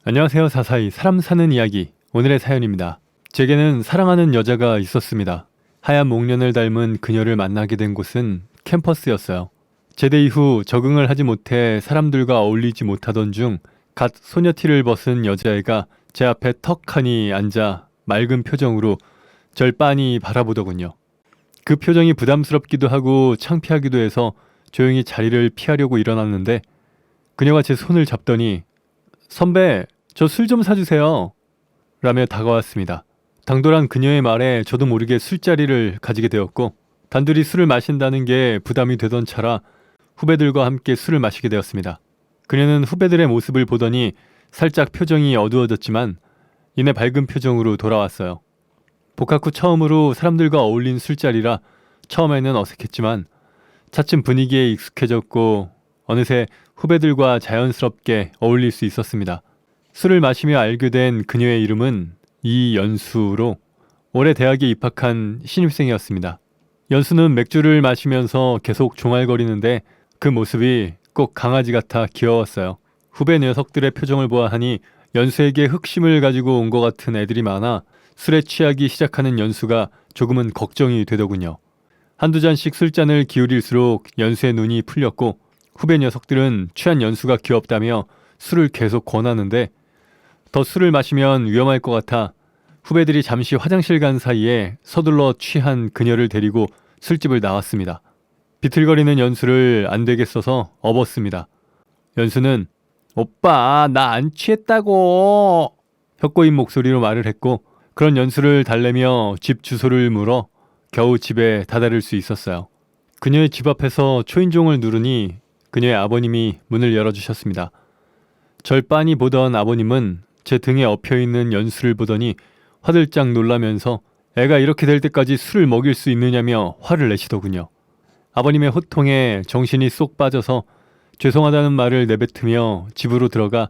안녕하세요. 사사이 사람 사는 이야기 오늘의 사연입니다. 제게는 사랑하는 여자가 있었습니다. 하얀 목련을 닮은 그녀를 만나게 된 곳은 캠퍼스였어요. 제대 이후 적응을 하지 못해 사람들과 어울리지 못하던 중 갓 소녀티를 벗은 여자애가 제 앞에 턱하니 앉아 맑은 표정으로 절 빤히 바라보더군요. 그 표정이 부담스럽기도 하고 창피하기도 해서 조용히 자리를 피하려고 일어났는데 그녀가 제 손을 잡더니 선배, 저 술 좀 사주세요. 라며 다가왔습니다. 당돌한 그녀의 말에 저도 모르게 술자리를 가지게 되었고 단둘이 술을 마신다는 게 부담이 되던 차라 후배들과 함께 술을 마시게 되었습니다. 그녀는 후배들의 모습을 보더니 살짝 표정이 어두워졌지만 이내 밝은 표정으로 돌아왔어요. 복학 후 처음으로 사람들과 어울린 술자리라 처음에는 어색했지만 차츰 분위기에 익숙해졌고 어느새 후배들과 자연스럽게 어울릴 수 있었습니다. 술을 마시며 알게 된 그녀의 이름은 이연수로 올해 대학에 입학한 신입생이었습니다. 연수는 맥주를 마시면서 계속 종알거리는데 그 모습이 꼭 강아지 같아 귀여웠어요. 후배 녀석들의 표정을 보아하니 연수에게 흑심을 가지고 온 것 같은 애들이 많아 술에 취하기 시작하는 연수가 조금은 걱정이 되더군요. 한두 잔씩 술잔을 기울일수록 연수의 눈이 풀렸고 후배 녀석들은 취한 연수가 귀엽다며 술을 계속 권하는데 더 술을 마시면 위험할 것 같아 후배들이 잠시 화장실 간 사이에 서둘러 취한 그녀를 데리고 술집을 나왔습니다. 비틀거리는 연수를 안 되겠어서 업었습니다. 연수는 오빠 나 안 취했다고 혀꼬인 목소리로 말을 했고 그런 연수를 달래며 집 주소를 물어 겨우 집에 다다를 수 있었어요. 그녀의 집 앞에서 초인종을 누르니 그녀의 아버님이 문을 열어주셨습니다. 절 빤히 보던 아버님은 제 등에 엎여있는 연수를 보더니 화들짝 놀라면서 애가 이렇게 될 때까지 술을 먹일 수 있느냐며 화를 내시더군요. 아버님의 호통에 정신이 쏙 빠져서 죄송하다는 말을 내뱉으며 집으로 들어가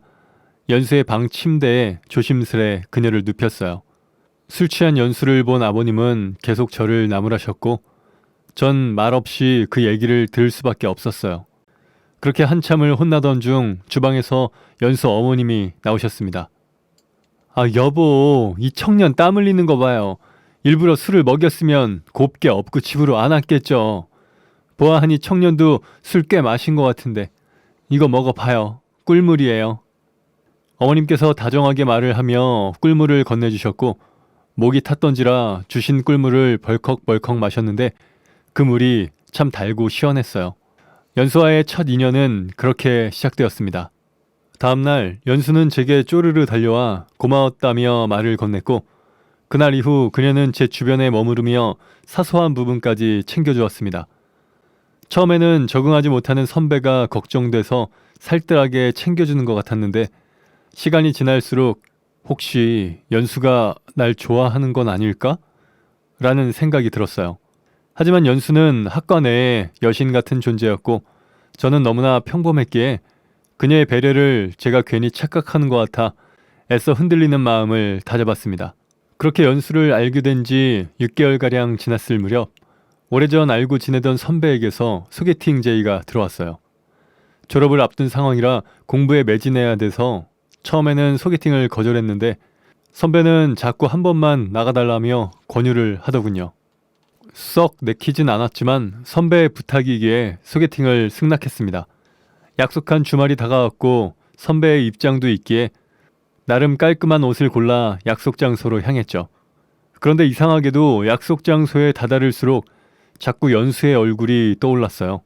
연수의 방 침대에 조심스레 그녀를 눕혔어요. 술 취한 연수를 본 아버님은 계속 저를 나무라셨고 전 말없이 그 얘기를 들을 수밖에 없었어요. 그렇게 한참을 혼나던 중 주방에서 연수 어머님이 나오셨습니다. 아 여보, 이 청년 땀 흘리는 거 봐요. 일부러 술을 먹였으면 곱게 업고 집으로 안 왔겠죠. 보아하니 청년도 술 꽤 마신 것 같은데 이거 먹어봐요. 꿀물이에요. 어머님께서 다정하게 말을 하며 꿀물을 건네주셨고 목이 탔던지라 주신 꿀물을 벌컥벌컥 마셨는데 그 물이 참 달고 시원했어요. 연수와의 첫 인연은 그렇게 시작되었습니다. 다음날 연수는 제게 쪼르르 달려와 고마웠다며 말을 건넸고 그날 이후 그녀는 제 주변에 머무르며 사소한 부분까지 챙겨주었습니다. 처음에는 적응하지 못하는 선배가 걱정돼서 살뜰하게 챙겨주는 것 같았는데 시간이 지날수록 혹시 연수가 날 좋아하는 건 아닐까? 라는 생각이 들었어요. 하지만 연수는 학과 내에 여신 같은 존재였고 저는 너무나 평범했기에 그녀의 배려를 제가 괜히 착각하는 것 같아 애써 흔들리는 마음을 다잡았습니다. 그렇게 연수를 알게 된 지 6개월가량 지났을 무렵 오래전 알고 지내던 선배에게서 소개팅 제의가 들어왔어요. 졸업을 앞둔 상황이라 공부에 매진해야 돼서 처음에는 소개팅을 거절했는데 선배는 자꾸 한 번만 나가달라며 권유를 하더군요. 썩 내키진 않았지만 선배의 부탁이기에 소개팅을 승낙했습니다. 약속한 주말이 다가왔고 선배의 입장도 있기에 나름 깔끔한 옷을 골라 약속 장소로 향했죠. 그런데 이상하게도 약속 장소에 다다를수록 자꾸 연수의 얼굴이 떠올랐어요.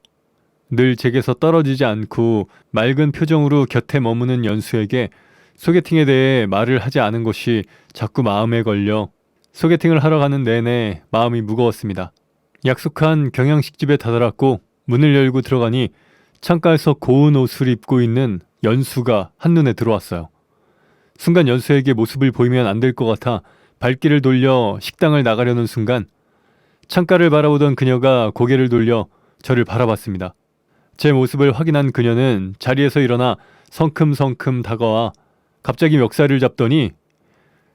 늘 제게서 떨어지지 않고 맑은 표정으로 곁에 머무는 연수에게 소개팅에 대해 말을 하지 않은 것이 자꾸 마음에 걸려 소개팅을 하러 가는 내내 마음이 무거웠습니다. 약속한 경양식집에 다다랐고 문을 열고 들어가니 창가에서 고운 옷을 입고 있는 연수가 한눈에 들어왔어요. 순간 연수에게 모습을 보이면 안 될 것 같아 발길을 돌려 식당을 나가려는 순간 창가를 바라보던 그녀가 고개를 돌려 저를 바라봤습니다. 제 모습을 확인한 그녀는 자리에서 일어나 성큼성큼 다가와 갑자기 멱살을 잡더니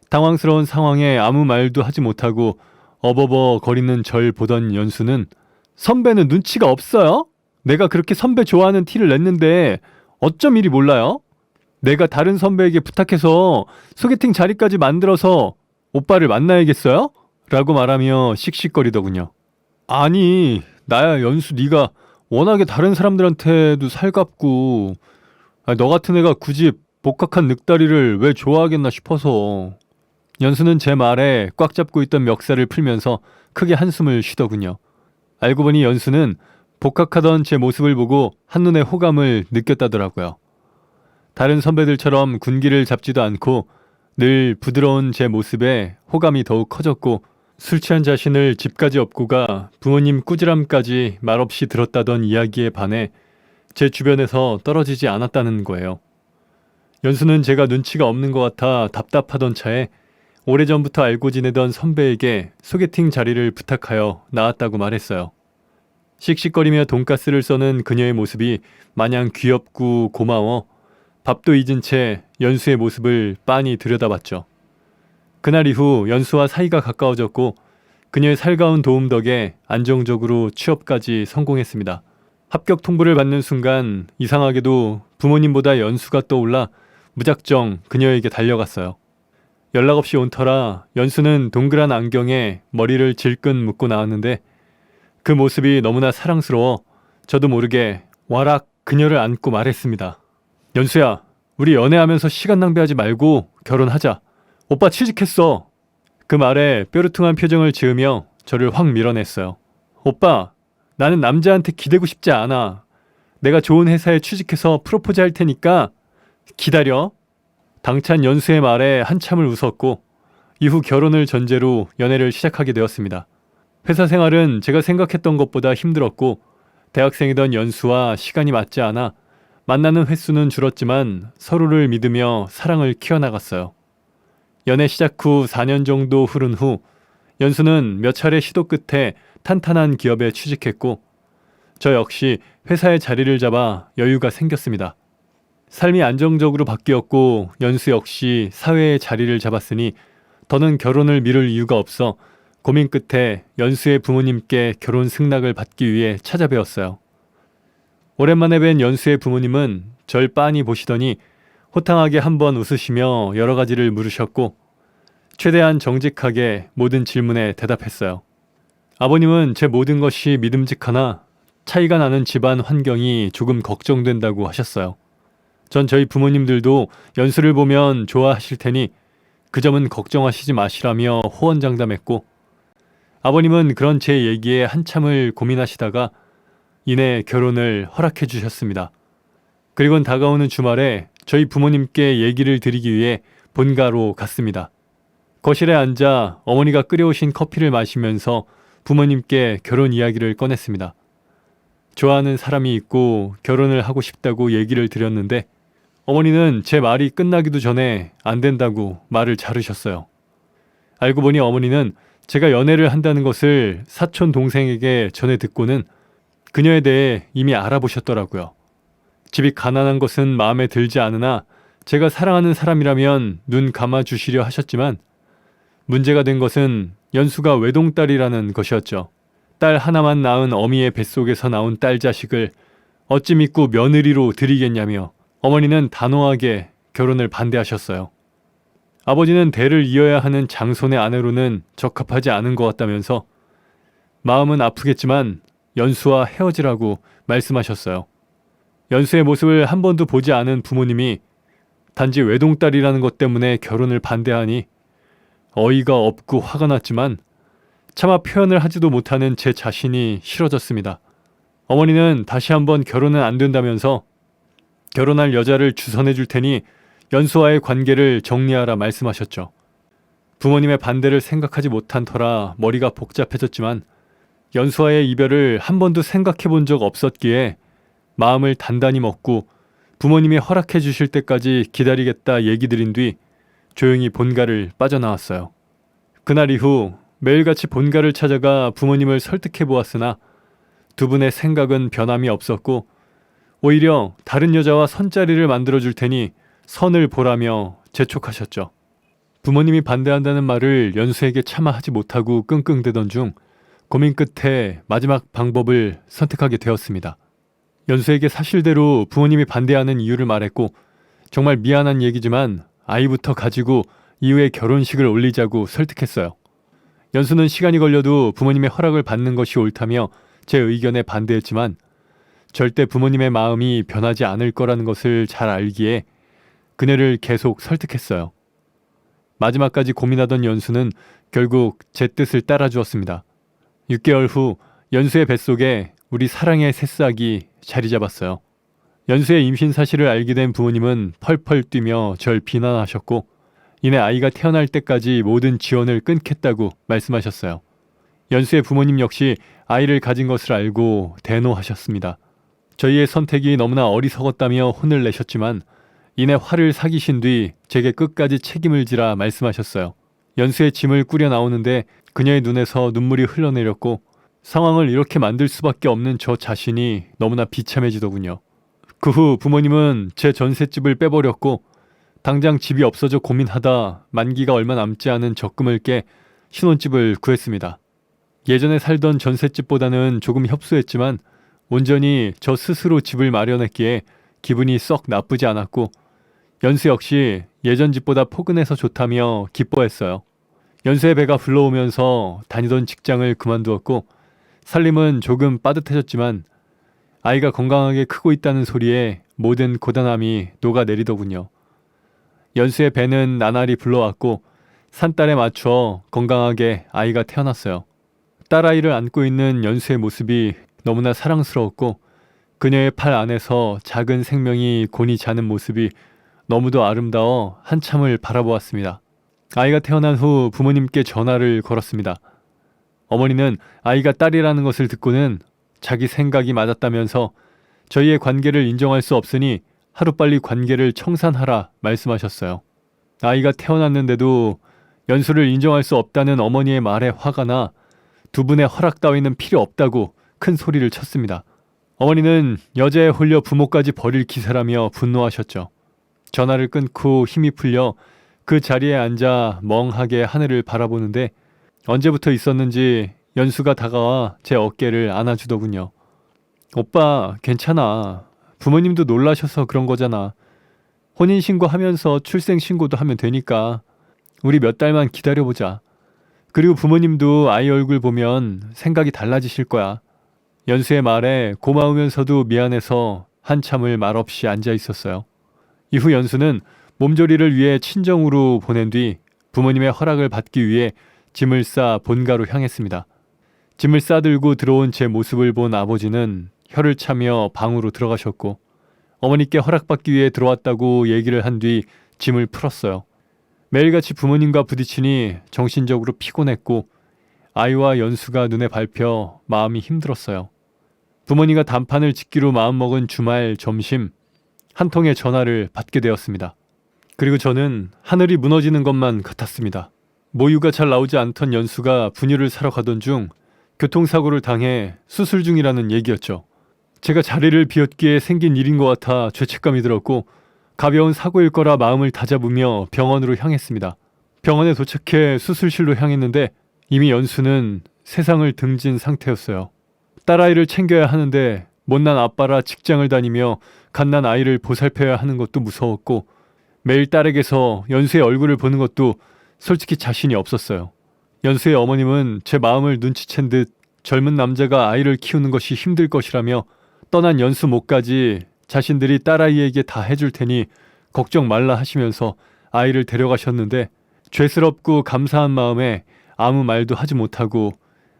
당황스러운 상황에 아무 말도 하지 못하고 어버버 거리는 절 보던 연수는 선배는 눈치가 없어요? 내가 그렇게 선배 좋아하는 티를 냈는데 어쩜 이리 몰라요? 내가 다른 선배에게 부탁해서 소개팅 자리까지 만들어서 오빠를 만나야겠어요? 라고 말하며 씩씩거리더군요. 아니, 나야 연수 네가 워낙에 다른 사람들한테도 살갑고 너 같은 애가 굳이 복학한 늑다리를 왜 좋아하겠나 싶어서. 연수는 제 말에 꽉 잡고 있던 멱살을 풀면서 크게 한숨을 쉬더군요. 알고 보니 연수는 복학하던 제 모습을 보고 한눈에 호감을 느꼈다더라고요. 다른 선배들처럼 군기를 잡지도 않고 늘 부드러운 제 모습에 호감이 더욱 커졌고, 술 취한 자신을 집까지 업고 가 부모님 꾸지람까지 말없이 들었다던 이야기에 반해 제 주변에서 떨어지지 않았다는 거예요. 연수는 제가 눈치가 없는 것 같아 답답하던 차에 오래전부터 알고 지내던 선배에게 소개팅 자리를 부탁하여 나왔다고 말했어요. 씩씩거리며 돈가스를 써는 그녀의 모습이 마냥 귀엽고 고마워 밥도 잊은 채 연수의 모습을 빤히 들여다봤죠. 그날 이후 연수와 사이가 가까워졌고 그녀의 살가운 도움 덕에 안정적으로 취업까지 성공했습니다. 합격 통보를 받는 순간 이상하게도 부모님보다 연수가 떠올라 무작정 그녀에게 달려갔어요. 연락 없이 온 터라 연수는 동그란 안경에 머리를 질끈 묶고 나왔는데 그 모습이 너무나 사랑스러워 저도 모르게 와락 그녀를 안고 말했습니다. 연수야, 우리 연애하면서 시간 낭비하지 말고 결혼하자. 오빠 취직했어. 그 말에 뾰루퉁한 표정을 지으며 저를 확 밀어냈어요. 오빠, 나는 남자한테 기대고 싶지 않아. 내가 좋은 회사에 취직해서 프로포즈 할 테니까 기다려. 당찬 연수의 말에 한참을 웃었고 이후 결혼을 전제로 연애를 시작하게 되었습니다. 회사 생활은 제가 생각했던 것보다 힘들었고 대학생이던 연수와 시간이 맞지 않아 만나는 횟수는 줄었지만 서로를 믿으며 사랑을 키워나갔어요. 연애 시작 후 4년 정도 흐른 후 연수는 몇 차례 시도 끝에 탄탄한 기업에 취직했고 저 역시 회사의 자리를 잡아 여유가 생겼습니다. 삶이 안정적으로 바뀌었고 연수 역시 사회의 자리를 잡았으니 더는 결혼을 미룰 이유가 없어 고민 끝에 연수의 부모님께 결혼 승낙을 받기 위해 찾아뵈었어요. 오랜만에 뵌 연수의 부모님은 절 빤히 보시더니 호탕하게 한번 웃으시며 여러 가지를 물으셨고 최대한 정직하게 모든 질문에 대답했어요. 아버님은 제 모든 것이 믿음직하나 차이가 나는 집안 환경이 조금 걱정된다고 하셨어요. 전 저희 부모님들도 연수를 보면 좋아하실 테니 그 점은 걱정하시지 마시라며 호언장담했고 아버님은 그런 제 얘기에 한참을 고민하시다가 이내 결혼을 허락해 주셨습니다. 그리고는 다가오는 주말에 저희 부모님께 얘기를 드리기 위해 본가로 갔습니다. 거실에 앉아 어머니가 끓여오신 커피를 마시면서 부모님께 결혼 이야기를 꺼냈습니다. 좋아하는 사람이 있고 결혼을 하고 싶다고 얘기를 드렸는데 어머니는 제 말이 끝나기도 전에 안 된다고 말을 자르셨어요. 알고 보니 어머니는 제가 연애를 한다는 것을 사촌 동생에게 전해 듣고는 그녀에 대해 이미 알아보셨더라고요. 집이 가난한 것은 마음에 들지 않으나 제가 사랑하는 사람이라면 눈 감아주시려 하셨지만 문제가 된 것은 연수가 외동딸이라는 것이었죠. 딸 하나만 낳은 어미의 뱃속에서 나온 딸 자식을 어찌 믿고 며느리로 드리겠냐며 어머니는 단호하게 결혼을 반대하셨어요. 아버지는 대를 이어야 하는 장손의 아내로는 적합하지 않은 것 같다면서 마음은 아프겠지만 연수와 헤어지라고 말씀하셨어요. 연수의 모습을 한 번도 보지 않은 부모님이 단지 외동딸이라는 것 때문에 결혼을 반대하니 어이가 없고 화가 났지만 차마 표현을 하지도 못하는 제 자신이 싫어졌습니다. 어머니는 다시 한번 결혼은 안 된다면서 결혼할 여자를 주선해 줄 테니 연수와의 관계를 정리하라 말씀하셨죠. 부모님의 반대를 생각하지 못한 터라 머리가 복잡해졌지만 연수와의 이별을 한 번도 생각해 본 적 없었기에 마음을 단단히 먹고 부모님이 허락해 주실 때까지 기다리겠다 얘기 드린 뒤 조용히 본가를 빠져나왔어요. 그날 이후 매일같이 본가를 찾아가 부모님을 설득해 보았으나 두 분의 생각은 변함이 없었고 오히려 다른 여자와 선자리를 만들어줄 테니 선을 보라며 재촉하셨죠. 부모님이 반대한다는 말을 연수에게 차마 하지 못하고 끙끙대던 중 고민 끝에 마지막 방법을 선택하게 되었습니다. 연수에게 사실대로 부모님이 반대하는 이유를 말했고 정말 미안한 얘기지만 아이부터 가지고 이후에 결혼식을 올리자고 설득했어요. 연수는 시간이 걸려도 부모님의 허락을 받는 것이 옳다며 제 의견에 반대했지만 절대 부모님의 마음이 변하지 않을 거라는 것을 잘 알기에 그녀를 계속 설득했어요. 마지막까지 고민하던 연수는 결국 제 뜻을 따라주었습니다. 6개월 후 연수의 뱃속에 우리 사랑의 새싹이 자리 잡았어요. 연수의 임신 사실을 알게 된 부모님은 펄펄 뛰며 절 비난하셨고 이내 아이가 태어날 때까지 모든 지원을 끊겠다고 말씀하셨어요. 연수의 부모님 역시 아이를 가진 것을 알고 대노하셨습니다. 저희의 선택이 너무나 어리석었다며 혼을 내셨지만 이내 화를 사기신 뒤 제게 끝까지 책임을 지라 말씀하셨어요. 연수의 짐을 꾸려 나오는데 그녀의 눈에서 눈물이 흘러내렸고 상황을 이렇게 만들 수밖에 없는 저 자신이 너무나 비참해지더군요. 그 후 부모님은 제 전셋집을 빼버렸고 당장 집이 없어져 고민하다 만기가 얼마 남지 않은 적금을 깨 신혼집을 구했습니다. 예전에 살던 전셋집보다는 조금 협소했지만 온전히 저 스스로 집을 마련했기에 기분이 썩 나쁘지 않았고 연수 역시 예전 집보다 포근해서 좋다며 기뻐했어요. 연수의 배가 불러오면서 다니던 직장을 그만두었고 살림은 조금 빠듯해졌지만 아이가 건강하게 크고 있다는 소리에 모든 고단함이 녹아내리더군요. 연수의 배는 나날이 불러왔고 산딸에 맞춰 건강하게 아이가 태어났어요. 딸아이를 안고 있는 연수의 모습이 너무나 사랑스러웠고 그녀의 팔 안에서 작은 생명이 곤히 자는 모습이 너무도 아름다워 한참을 바라보았습니다. 아이가 태어난 후 부모님께 전화를 걸었습니다. 어머니는 아이가 딸이라는 것을 듣고는 자기 생각이 맞았다면서 저희의 관계를 인정할 수 없으니 하루빨리 관계를 청산하라 말씀하셨어요. 아이가 태어났는데도 연수를 인정할 수 없다는 어머니의 말에 화가 나 두 분의 허락 따위는 필요 없다고 큰 소리를 쳤습니다. 어머니는 여자에 홀려 부모까지 버릴 기세라며 분노하셨죠. 전화를 끊고 힘이 풀려 그 자리에 앉아 멍하게 하늘을 바라보는데 언제부터 있었는지 연수가 다가와 제 어깨를 안아주더군요. 오빠 괜찮아. 부모님도 놀라셔서 그런 거잖아. 혼인신고하면서 출생신고도 하면 되니까 우리 몇 달만 기다려보자. 그리고 부모님도 아이 얼굴 보면 생각이 달라지실 거야. 연수의 말에 고마우면서도 미안해서 한참을 말없이 앉아 있었어요. 이후 연수는 몸조리를 위해 친정으로 보낸 뒤 부모님의 허락을 받기 위해 짐을 싸 본가로 향했습니다. 짐을 싸들고 들어온 제 모습을 본 아버지는 혀를 차며 방으로 들어가셨고 어머니께 허락받기 위해 들어왔다고 얘기를 한 뒤 짐을 풀었어요. 매일같이 부모님과 부딪히니 정신적으로 피곤했고 아이와 연수가 눈에 밟혀 마음이 힘들었어요. 부모님과 단판을 짓기로 마음먹은 주말 점심 한 통의 전화를 받게 되었습니다. 그리고 저는 하늘이 무너지는 것만 같았습니다. 모유가 잘 나오지 않던 연수가 분유를 사러 가던 중 교통사고를 당해 수술 중이라는 얘기였죠. 제가 자리를 비웠기에 생긴 일인 것 같아 죄책감이 들었고 가벼운 사고일 거라 마음을 다잡으며 병원으로 향했습니다. 병원에 도착해 수술실로 향했는데 이미 연수는 세상을 등진 상태였어요. 딸아이를 챙겨야 하는데 못난 아빠라 직장을 다니며 갓난 아이를 보살펴야 하는 것도 무서웠고 매일 딸에게서 연수의 얼굴을 보는 것도 솔직히 자신이 없었어요. 연수의 어머님은 제 마음을 눈치챈 듯 젊은 남자가 아이를 키우는 것이 힘들 것이라며 떠난 연수 목까지 자신들이 딸아이에게 다 해줄 테니 걱정 말라 하시면서 아이를 데려가셨는데 죄스럽고 감사한 마음에 아무 말도 하지 못하고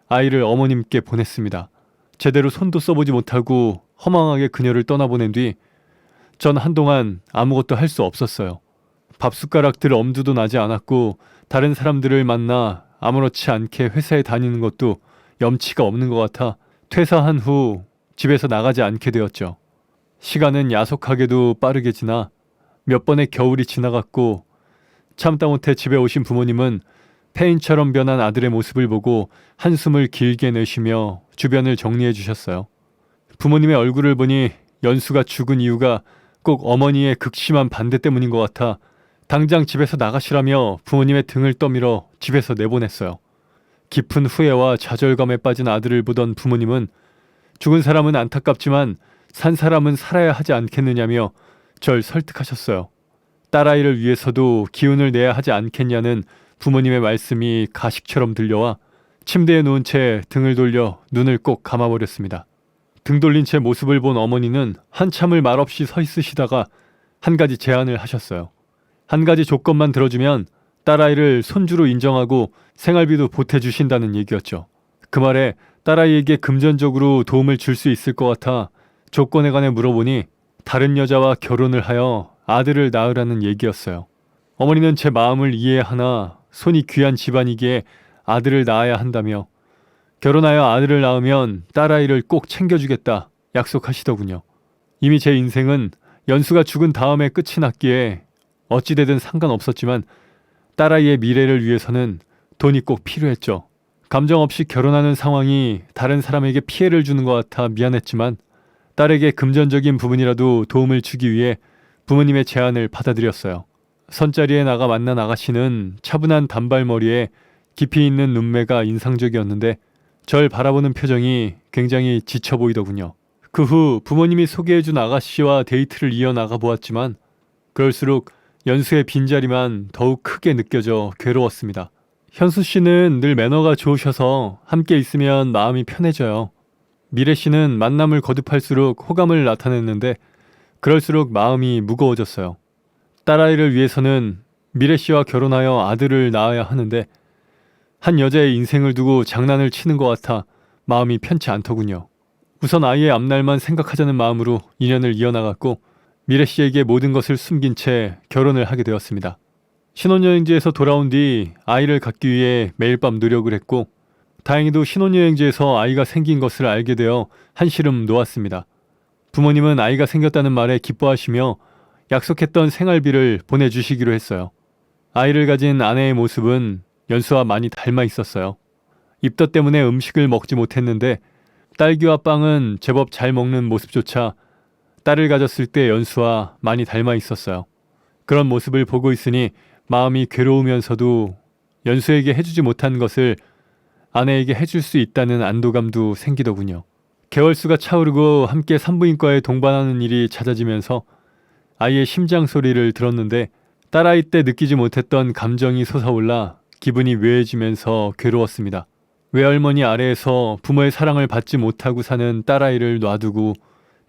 아이를 어머님께 보냈습니다. 제대로 손도 써보지 못하고 허망하게 그녀를 떠나보낸 뒤 전 한동안 아무것도 할 수 없었어요. 밥숟가락들 엄두도 나지 않았고 다른 사람들을 만나 아무렇지 않게 회사에 다니는 것도 염치가 없는 것 같아 퇴사한 후 집에서 나가지 않게 되었죠. 시간은 야속하게도 빠르게 지나 몇 번의 겨울이 지나갔고 참다 못해 집에 오신 부모님은 폐인처럼 변한 아들의 모습을 보고 한숨을 길게 내쉬며 주변을 정리해 주셨어요. 부모님의 얼굴을 보니 연수가 죽은 이유가 꼭 어머니의 극심한 반대 때문인 것 같아 당장 집에서 나가시라며 부모님의 등을 떠밀어 집에서 내보냈어요. 깊은 후회와 좌절감에 빠진 아들을 보던 부모님은 죽은 사람은 안타깝지만 산 사람은 살아야 하지 않겠느냐며 절 설득하셨어요. 딸아이를 위해서도 기운을 내야 하지 않겠냐는 부모님의 말씀이 가식처럼 들려와 침대에 누운 채 등을 돌려 눈을 꼭 감아버렸습니다. 등 돌린 채 모습을 본 어머니는 한참을 말없이 서 있으시다가 한 가지 제안을 하셨어요. 한 가지 조건만 들어주면 딸아이를 손주로 인정하고 생활비도 보태주신다는 얘기였죠. 그 말에 딸아이에게 금전적으로 도움을 줄 수 있을 것 같아 조건에 관해 물어보니 다른 여자와 결혼을 하여 아들을 낳으라는 얘기였어요. 어머니는 제 마음을 이해하나 손이 귀한 집안이기에 아들을 낳아야 한다며 결혼하여 아들을 낳으면 딸아이를 꼭 챙겨주겠다 약속하시더군요. 이미 제 인생은 연수가 죽은 다음에 끝이 났기에 어찌되든 상관없었지만 딸아이의 미래를 위해서는 돈이 꼭 필요했죠. 감정 없이 결혼하는 상황이 다른 사람에게 피해를 주는 것 같아 미안했지만 딸에게 금전적인 부분이라도 도움을 주기 위해 부모님의 제안을 받아들였어요. 선자리에 나가 만난 아가씨는 차분한 단발머리에 깊이 있는 눈매가 인상적이었는데 절 바라보는 표정이 굉장히 지쳐 보이더군요. 그 후 부모님이 소개해준 아가씨와 데이트를 이어나가 보았지만 그럴수록 연수의 빈자리만 더욱 크게 느껴져 괴로웠습니다. 현수 씨는 늘 매너가 좋으셔서 함께 있으면 마음이 편해져요. 미래 씨는 만남을 거듭할수록 호감을 나타냈는데 그럴수록 마음이 무거워졌어요. 딸아이를 위해서는 미래 씨와 결혼하여 아들을 낳아야 하는데 한 여자의 인생을 두고 장난을 치는 것 같아 마음이 편치 않더군요. 우선 아이의 앞날만 생각하자는 마음으로 인연을 이어나갔고 미래 씨에게 모든 것을 숨긴 채 결혼을 하게 되었습니다. 신혼여행지에서 돌아온 뒤 아이를 갖기 위해 매일 밤 노력을 했고 다행히도 신혼여행지에서 아이가 생긴 것을 알게 되어 한시름 놓았습니다. 부모님은 아이가 생겼다는 말에 기뻐하시며 약속했던 생활비를 보내주시기로 했어요. 아이를 가진 아내의 모습은 연수와 많이 닮아 있었어요. 입덧 때문에 음식을 먹지 못했는데 딸기와 빵은 제법 잘 먹는 모습조차 딸을 가졌을 때 연수와 많이 닮아 있었어요. 그런 모습을 보고 있으니 마음이 괴로우면서도 연수에게 해주지 못한 것을 아내에게 해줄 수 있다는 안도감도 생기더군요. 개월수가 차오르고 함께 산부인과에 동반하는 일이 잦아지면서 아이의 심장 소리를 들었는데 딸아이 때 느끼지 못했던 감정이 솟아올라 기분이 묘해지면서 괴로웠습니다. 외할머니 아래에서 부모의 사랑을 받지 못하고 사는 딸아이를 놔두고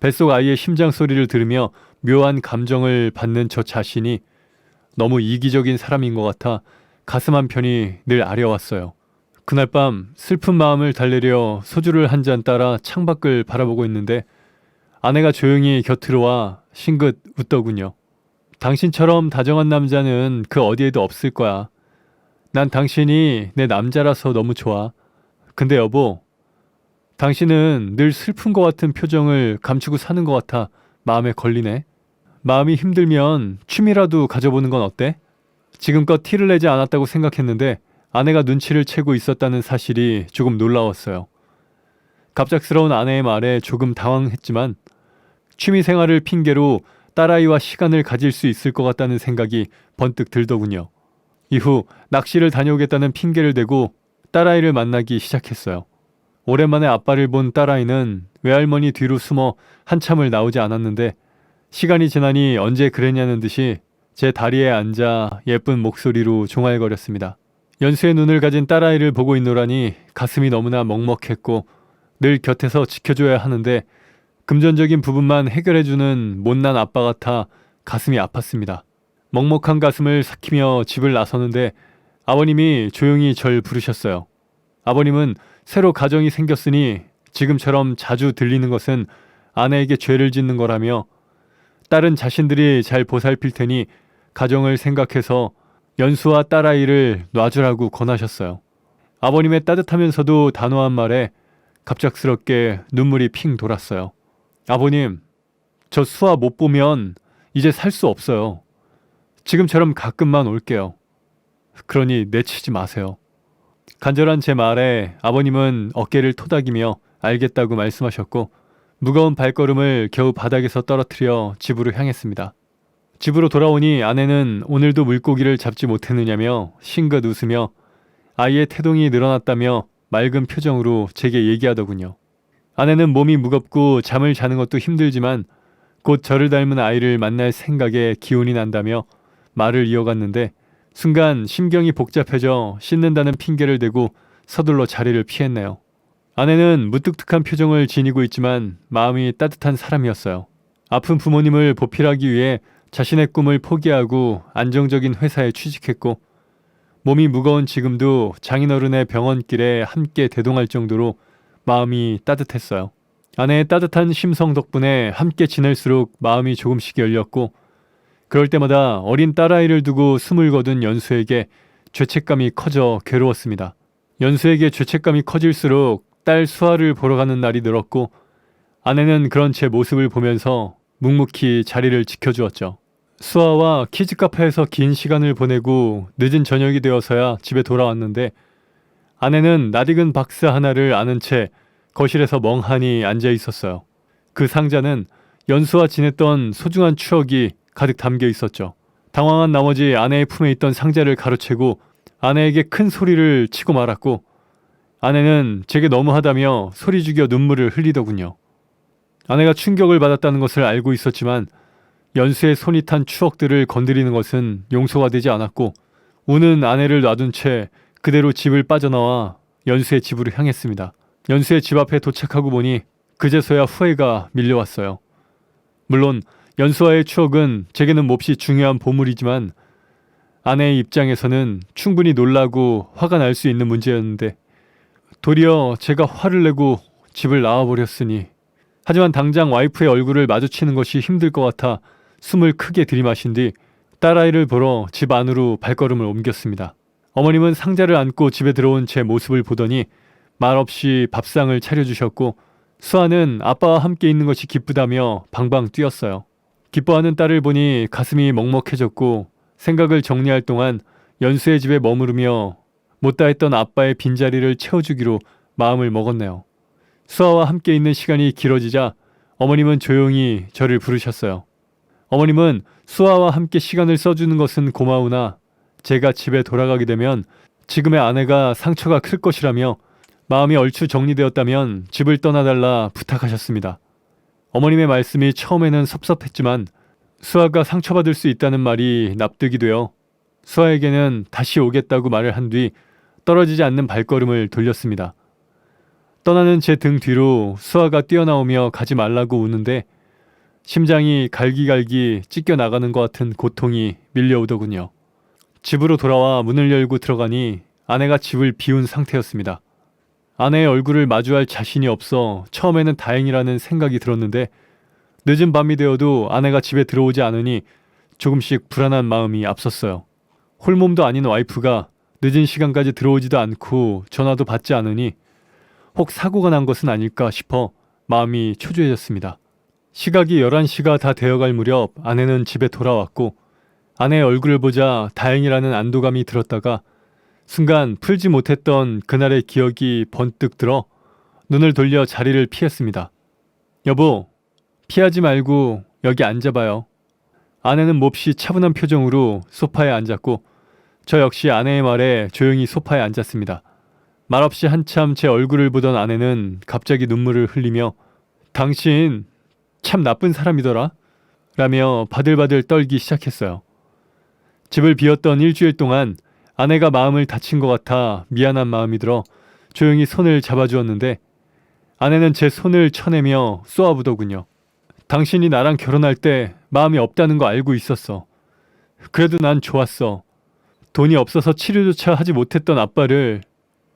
뱃속 아이의 심장 소리를 들으며 묘한 감정을 받는 저 자신이 너무 이기적인 사람인 것 같아 가슴 한편이 늘 아려왔어요. 그날 밤 슬픈 마음을 달래려 소주를 한 잔 따라 창밖을 바라보고 있는데 아내가 조용히 곁으로 와 싱긋 웃더군요. 당신처럼 다정한 남자는 그 어디에도 없을 거야. 난 당신이 내 남자라서 너무 좋아. 근데 여보, 당신은 늘 슬픈 것 같은 표정을 감추고 사는 것 같아 마음에 걸리네. 마음이 힘들면 취미라도 가져보는 건 어때? 지금껏 티를 내지 않았다고 생각했는데 아내가 눈치를 채고 있었다는 사실이 조금 놀라웠어요. 갑작스러운 아내의 말에 조금 당황했지만 취미 생활을 핑계로 딸아이와 시간을 가질 수 있을 것 같다는 생각이 번뜩 들더군요. 이후 낚시를 다녀오겠다는 핑계를 대고 딸아이를 만나기 시작했어요. 오랜만에 아빠를 본 딸아이는 외할머니 뒤로 숨어 한참을 나오지 않았는데 시간이 지나니 언제 그랬냐는 듯이 제 다리에 앉아 예쁜 목소리로 종알거렸습니다. 연수의 눈을 가진 딸아이를 보고 있노라니 가슴이 너무나 먹먹했고 늘 곁에서 지켜줘야 하는데 금전적인 부분만 해결해주는 못난 아빠 같아 가슴이 아팠습니다. 먹먹한 가슴을 삭히며 집을 나서는데 아버님이 조용히 절 부르셨어요. 아버님은 새로 가정이 생겼으니 지금처럼 자주 들리는 것은 아내에게 죄를 짓는 거라며 딸은 자신들이 잘 보살필 테니 가정을 생각해서 연수와 딸아이를 놔주라고 권하셨어요. 아버님의 따뜻하면서도 단호한 말에 갑작스럽게 눈물이 핑 돌았어요. 아버님, 저 수아 못 보면 이제 살 수 없어요. 지금처럼 가끔만 올게요. 그러니 내치지 마세요. 간절한 제 말에 아버님은 어깨를 토닥이며 알겠다고 말씀하셨고 무거운 발걸음을 겨우 바닥에서 떨어뜨려 집으로 향했습니다. 집으로 돌아오니 아내는 오늘도 물고기를 잡지 못했느냐며 싱긋 웃으며 아이의 태동이 늘어났다며 맑은 표정으로 제게 얘기하더군요. 아내는 몸이 무겁고 잠을 자는 것도 힘들지만 곧 저를 닮은 아이를 만날 생각에 기운이 난다며 말을 이어갔는데 순간 심경이 복잡해져 씻는다는 핑계를 대고 서둘러 자리를 피했네요. 아내는 무뚝뚝한 표정을 지니고 있지만 마음이 따뜻한 사람이었어요. 아픈 부모님을 보필하기 위해 자신의 꿈을 포기하고 안정적인 회사에 취직했고 몸이 무거운 지금도 장인어른의 병원길에 함께 대동할 정도로 마음이 따뜻했어요. 아내의 따뜻한 심성 덕분에 함께 지낼수록 마음이 조금씩 열렸고 그럴 때마다 어린 딸아이를 두고 숨을 거둔 연수에게 죄책감이 커져 괴로웠습니다. 연수에게 죄책감이 커질수록 딸 수아를 보러 가는 날이 늘었고 아내는 그런 제 모습을 보면서 묵묵히 자리를 지켜주었죠. 수아와 키즈 카페에서 긴 시간을 보내고 늦은 저녁이 되어서야 집에 돌아왔는데 아내는 낯익은 박스 하나를 안은 채 거실에서 멍하니 앉아 있었어요. 그 상자는 연수와 지냈던 소중한 추억이 가득 담겨 있었죠. 당황한 나머지 아내의 품에 있던 상자를 가로채고 아내에게 큰 소리를 치고 말았고 아내는 제게 너무하다며 소리 죽여 눈물을 흘리더군요. 아내가 충격을 받았다는 것을 알고 있었지만 연수의 손이 탄 추억들을 건드리는 것은 용서가 되지 않았고 우는 아내를 놔둔 채 그대로 집을 빠져나와 연수의 집으로 향했습니다. 연수의 집 앞에 도착하고 보니 그제서야 후회가 밀려왔어요. 물론 연수와의 추억은 제게는 몹시 중요한 보물이지만 아내의 입장에서는 충분히 놀라고 화가 날 수 있는 문제였는데 도리어 제가 화를 내고 집을 나와버렸으니 하지만 당장 와이프의 얼굴을 마주치는 것이 힘들 것 같아 숨을 크게 들이마신 뒤 딸아이를 보러 집 안으로 발걸음을 옮겼습니다. 어머님은 상자를 안고 집에 들어온 제 모습을 보더니 말없이 밥상을 차려주셨고 수아는 아빠와 함께 있는 것이 기쁘다며 방방 뛰었어요. 기뻐하는 딸을 보니 가슴이 먹먹해졌고 생각을 정리할 동안 연수의 집에 머무르며 못다 했던 아빠의 빈자리를 채워주기로 마음을 먹었네요. 수아와 함께 있는 시간이 길어지자 어머님은 조용히 저를 부르셨어요. 어머님은 수아와 함께 시간을 써주는 것은 고마우나 제가 집에 돌아가게 되면 지금의 아내가 상처가 클 것이라며 마음이 얼추 정리되었다면 집을 떠나달라 부탁하셨습니다. 어머님의 말씀이 처음에는 섭섭했지만 수아가 상처받을 수 있다는 말이 납득이 되어 수아에게는 다시 오겠다고 말을 한 뒤 떨어지지 않는 발걸음을 돌렸습니다. 떠나는 제 등 뒤로 수아가 뛰어나오며 가지 말라고 우는데 심장이 갈기갈기 찢겨 나가는 것 같은 고통이 밀려오더군요. 집으로 돌아와 문을 열고 들어가니 아내가 집을 비운 상태였습니다. 아내의 얼굴을 마주할 자신이 없어 처음에는 다행이라는 생각이 들었는데 늦은 밤이 되어도 아내가 집에 들어오지 않으니 조금씩 불안한 마음이 앞섰어요. 홀몸도 아닌 와이프가 늦은 시간까지 들어오지도 않고 전화도 받지 않으니 혹 사고가 난 것은 아닐까 싶어 마음이 초조해졌습니다. 시각이 11시가 다 되어갈 무렵 아내는 집에 돌아왔고 아내의 얼굴을 보자 다행이라는 안도감이 들었다가 순간 풀지 못했던 그날의 기억이 번뜩 들어 눈을 돌려 자리를 피했습니다. 여보, 피하지 말고 여기 앉아봐요. 아내는 몹시 차분한 표정으로 소파에 앉았고 저 역시 아내의 말에 조용히 소파에 앉았습니다. 말없이 한참 제 얼굴을 보던 아내는 갑자기 눈물을 흘리며 당신 참 나쁜 사람이더라 라며 바들바들 떨기 시작했어요. 집을 비웠던 일주일 동안 아내가 마음을 다친 것 같아 미안한 마음이 들어 조용히 손을 잡아주었는데 아내는 제 손을 쳐내며 쏘아부더군요. 당신이 나랑 결혼할 때 마음이 없다는 거 알고 있었어. 그래도 난 좋았어. 돈이 없어서 치료조차 하지 못했던 아빠를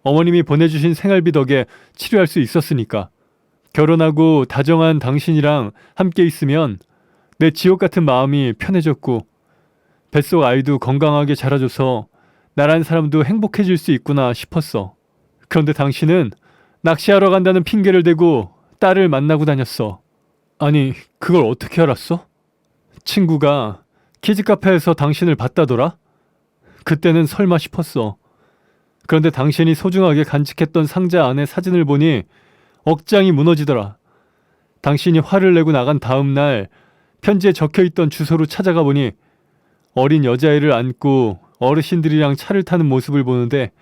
어머님이 보내주신 생활비 덕에 치료할 수 있었으니까. 결혼하고 다정한 당신이랑 함께 있으면 내 지옥 같은 마음이 편해졌고 뱃속 아이도 건강하게 자라줘서 나란 사람도 행복해질 수 있구나 싶었어. 그런데 당신은 낚시하러 간다는 핑계를 대고 딸을 만나고 다녔어. 아니, 그걸 어떻게 알았어? 친구가 키즈카페에서 당신을 봤다더라? 그때는 설마 싶었어. 그런데 당신이 소중하게 간직했던 상자 안에 사진을 보니 억장이 무너지더라. 당신이 화를 내고 나간 다음 날 편지에 적혀있던 주소로 찾아가 보니 어린 여자애를 안고 어르신들이랑 차를 타는 모습을 보는데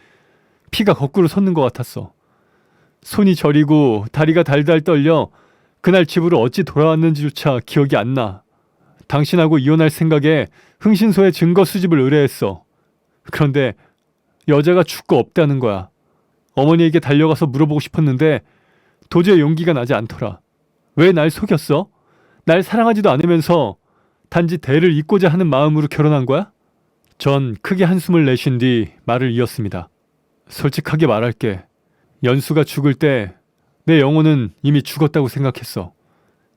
피가 거꾸로 솟는 것 같았어. 손이 저리고 다리가 달달 떨려 그날 집으로 어찌 돌아왔는지조차 기억이 안 나. 당신하고 이혼할 생각에 흥신소에 증거 수집을 의뢰했어. 그런데 여자가 죽고 없다는 거야. 어머니에게 달려가서 물어보고 싶었는데 도저히 용기가 나지 않더라. 왜 날 속였어? 날 사랑하지도 않으면서 단지 대를 잇고자 하는 마음으로 결혼한 거야? 전 크게 한숨을 내쉰 뒤 말을 이었습니다. 솔직하게 말할게. 연수가 죽을 때 내 영혼은 이미 죽었다고 생각했어.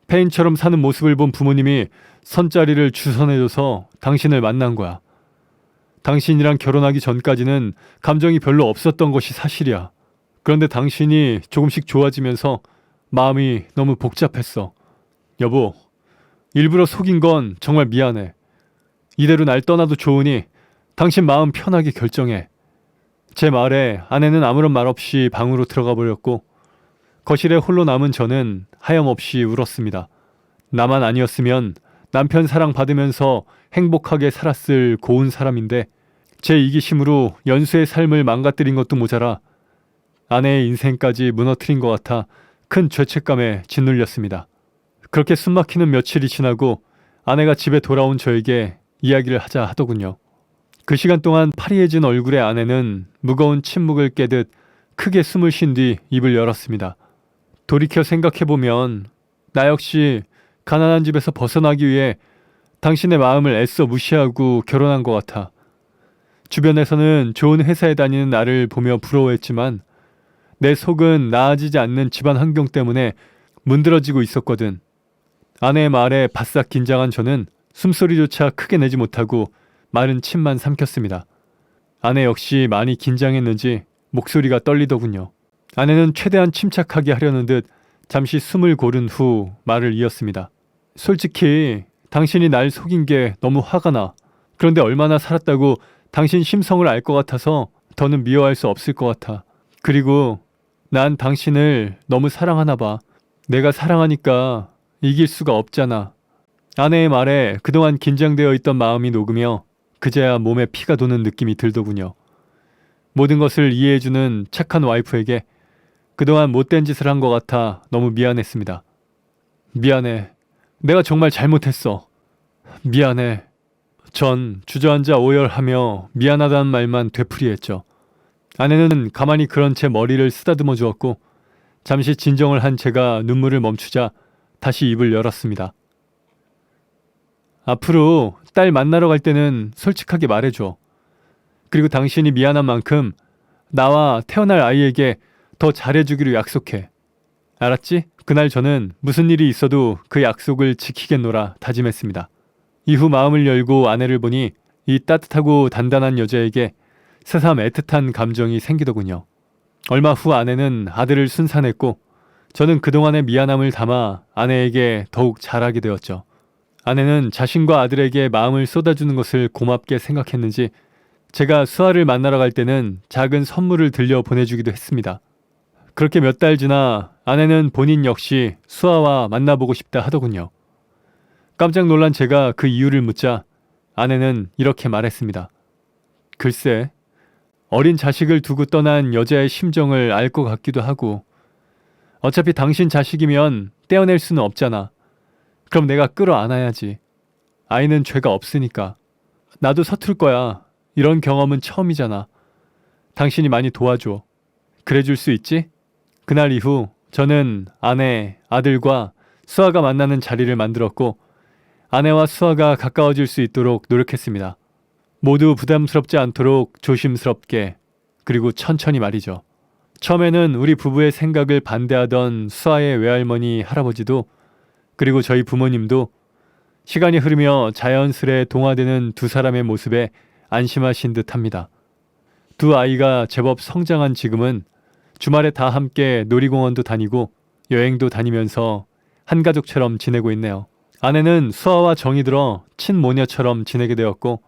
폐인처럼 사는 모습을 본 부모님이 선자리를 주선해줘서 당신을 만난 거야. 당신이랑 결혼하기 전까지는 감정이 별로 없었던 것이 사실이야. 그런데 당신이 조금씩 좋아지면서 마음이 너무 복잡했어. 여보, 일부러 속인 건 정말 미안해. 이대로 날 떠나도 좋으니 당신 마음 편하게 결정해. 제 말에 아내는 아무런 말 없이 방으로 들어가 버렸고 거실에 홀로 남은 저는 하염없이 울었습니다. 나만 아니었으면 남편 사랑 받으면서 행복하게 살았을 고운 사람인데 제 이기심으로 연수의 삶을 망가뜨린 것도 모자라 아내의 인생까지 무너뜨린 것 같아 큰 죄책감에 짓눌렸습니다. 그렇게 숨막히는 며칠이 지나고 아내가 집에 돌아온 저에게 이야기를 하자 하더군요. 그 시간 동안 파리해진 얼굴의 아내는 무거운 침묵을 깨듯 크게 숨을 쉰 뒤 입을 열었습니다. 돌이켜 생각해보면 나 역시 가난한 집에서 벗어나기 위해 당신의 마음을 애써 무시하고 결혼한 것 같아. 주변에서는 좋은 회사에 다니는 나를 보며 부러워했지만 내 속은 나아지지 않는 집안 환경 때문에 문드러지고 있었거든. 아내의 말에 바싹 긴장한 저는 숨소리조차 크게 내지 못하고 마른 침만 삼켰습니다. 아내 역시 많이 긴장했는지 목소리가 떨리더군요. 아내는 최대한 침착하게 하려는 듯 잠시 숨을 고른 후 말을 이었습니다. 솔직히 당신이 날 속인 게 너무 화가 나. 그런데 얼마나 살았다고 당신 심성을 알 것 같아서 더는 미워할 수 없을 것 같아. 그리고 난 당신을 너무 사랑하나 봐. 내가 사랑하니까 이길 수가 없잖아. 아내의 말에 그동안 긴장되어 있던 마음이 녹으며 그제야 몸에 피가 도는 느낌이 들더군요. 모든 것을 이해해주는 착한 와이프에게 그동안 못된 짓을 한 것 같아 너무 미안했습니다. 미안해. 내가 정말 잘못했어. 미안해. 전 주저앉아 오열하며 미안하다는 말만 되풀이했죠. 아내는 가만히 그런 채 머리를 쓰다듬어 주었고 잠시 진정을 한 제가 눈물을 멈추자 다시 입을 열었습니다. 앞으로 딸 만나러 갈 때는 솔직하게 말해줘. 그리고 당신이 미안한 만큼 나와 태어날 아이에게 더 잘해주기로 약속해. 알았지? 그날 저는 무슨 일이 있어도 그 약속을 지키겠노라 다짐했습니다. 이후 마음을 열고 아내를 보니 이 따뜻하고 단단한 여자에게 새삼 애틋한 감정이 생기더군요. 얼마 후 아내는 아들을 순산했고 저는 그동안의 미안함을 담아 아내에게 더욱 잘하게 되었죠. 아내는 자신과 아들에게 마음을 쏟아주는 것을 고맙게 생각했는지 제가 수아를 만나러 갈 때는 작은 선물을 들려 보내주기도 했습니다. 그렇게 몇 달 지나 아내는 본인 역시 수아와 만나보고 싶다 하더군요. 깜짝 놀란 제가 그 이유를 묻자 아내는 이렇게 말했습니다. 글쎄, 어린 자식을 두고 떠난 여자의 심정을 알 것 같기도 하고 어차피 당신 자식이면 떼어낼 수는 없잖아. 그럼 내가 끌어안아야지. 아이는 죄가 없으니까. 나도 서툴 거야. 이런 경험은 처음이잖아. 당신이 많이 도와줘. 그래줄 수 있지? 그날 이후 저는 아내, 아들과 수아가 만나는 자리를 만들었고 아내와 수아가 가까워질 수 있도록 노력했습니다. 모두 부담스럽지 않도록 조심스럽게 그리고 천천히 말이죠. 처음에는 우리 부부의 생각을 반대하던 수아의 외할머니, 할아버지도 그리고 저희 부모님도 시간이 흐르며 자연스레 동화되는 두 사람의 모습에 안심하신 듯합니다. 두 아이가 제법 성장한 지금은 주말에 다 함께 놀이공원도 다니고 여행도 다니면서 한 가족처럼 지내고 있네요. 아내는 수아와 정이 들어 친모녀처럼 지내게 되었고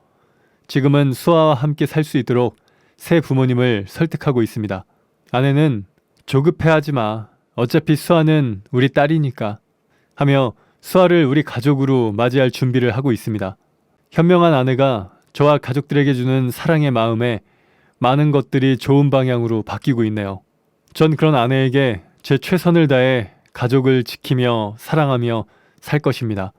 지금은 수아와 함께 살 수 있도록 새 부모님을 설득하고 있습니다. 아내는 조급해하지 마. 어차피 수아는 우리 딸이니까 하며 수아를 우리 가족으로 맞이할 준비를 하고 있습니다. 현명한 아내가 저와 가족들에게 주는 사랑의 마음에 많은 것들이 좋은 방향으로 바뀌고 있네요. 전 그런 아내에게 제 최선을 다해 가족을 지키며 사랑하며 살 것입니다.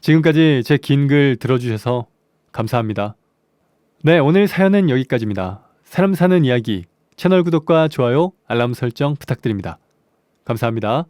지금까지 제 긴 글 들어주셔서 감사합니다. 네, 오늘 사연은 여기까지입니다. 사람 사는 이야기 채널 구독과 좋아요, 알람 설정 부탁드립니다. 감사합니다.